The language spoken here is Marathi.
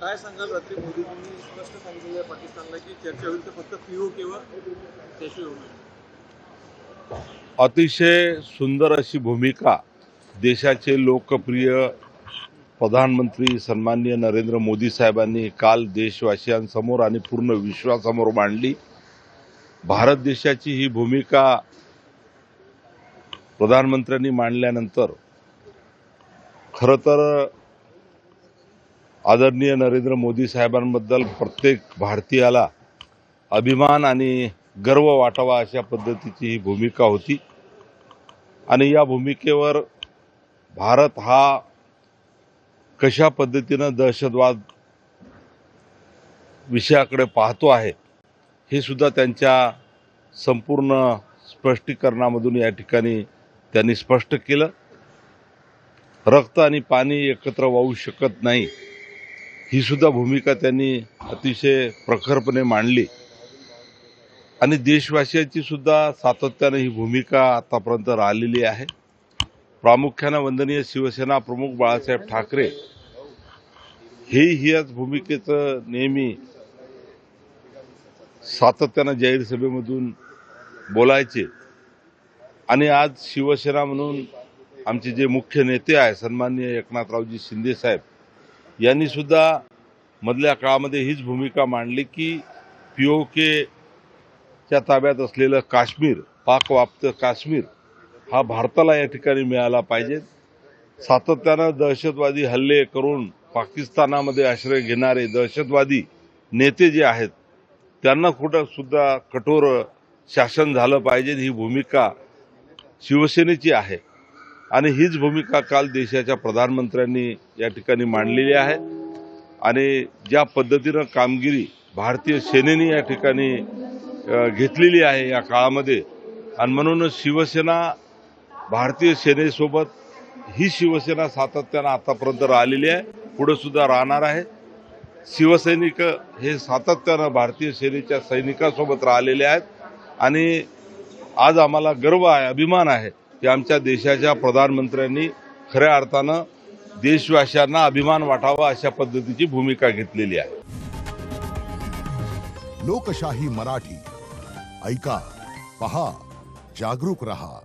काय सांगाल? रात्री मोदींनी स्पष्ट सांगितलं पाकिस्तानला की चर्चा होईल तर फक्त पीओके वर त्याशिवाय होणार. अतिशय सुंदर अशी भूमिका देशाचे लोकप्रिय प्रधानमंत्री सन्माननीय नरेंद्र मोदी साहेबांनी काल देशवासियांसमोर आणि पूर्ण विश्वासमोर मांडली। भारत देशाची ही भूमिका प्रधानमंत्र्यांनी मांडल्यानंतर खरं तर आदरणीय नरेंद्र मोदी साहेबांबद्दल प्रत्येक भारतीयाला अभिमान आणि गर्व वाटावा अशा पद्धतीची ही भूमिका होती आणि या भूमिकेवर भारत हा कशा पद्धतीनं दहशतवाद विषयाकडे पाहतो आहे हे सुद्धा त्यांच्या संपूर्ण स्पष्टीकरणामधून या ठिकाणी त्यांनी स्पष्ट केलं। रक्त आणि पाणी एकत्र वाहू शकत नाही ही सुद्धा भूमिका त्यांनी अतिशय प्रखरपणे मांडली आणि देशवासियांची सुद्धा सातत्याने ही भूमिका आतापर्यंत राहिलेली आहे। प्रामुख्याने वंदनीय शिवसेना प्रमुख बाळासाहेब ठाकरे ह्याच भूमिकेचं नेहमी सातत्याने जाहीर सभेमधून बोलायचे आणि आज शिवसेना म्हणून आमचे जे मुख्य नेते आहे सन्माननीय एकनाथरावजी शिंदे साहेब यांनी सुद्धा मधल्या काळामध्ये हीच भूमिका मांडली की पीओकेच्या ताब्यात असलेलं काश्मीर, पाक व्याप्त काश्मीर हा भारताला या ठिकाणी मिळाला पाहिजे। सातत्यानं दहशतवादी हल्ले करून पाकिस्तानामध्ये आश्रय घेणारे दहशतवादी नेते जे आहेत त्यांना कुठं सुद्धा कठोर शासन झालं पाहिजे ही भूमिका शिवसेनेची आहे आणि हीच भूमिका काल देशाच्या प्रधानमंत्र्यांनी या ठिकाणी मांडलेली आहे आणि ज्या पद्धतीनं कामगिरी भारतीय सेनेने या ठिकाणी घेतलेली आहे या काळामध्ये आणि म्हणूनच शिवसेना भारतीय सेनेसोबत ही शिवसेना सातत्यानं आतापर्यंत राहिलेली आहे, पुढे सुद्धा राहणार आहे। शिवसैनिक हे सातत्यानं भारतीय सेनेच्या सैनिकांसोबत राहिलेले आहेत आणि आज आम्हाला गर्व आहे, अभिमान आहे की आमच्या देशाच्या प्रधानमंत्र्यांनी खऱ्या अर्थानं देशवासियांना अभिमान वाटावा अशा पद्धतीची भूमिका घेतलेली आहे। लोकशाही मराठी ऐका, पहा, जागरूक रहा।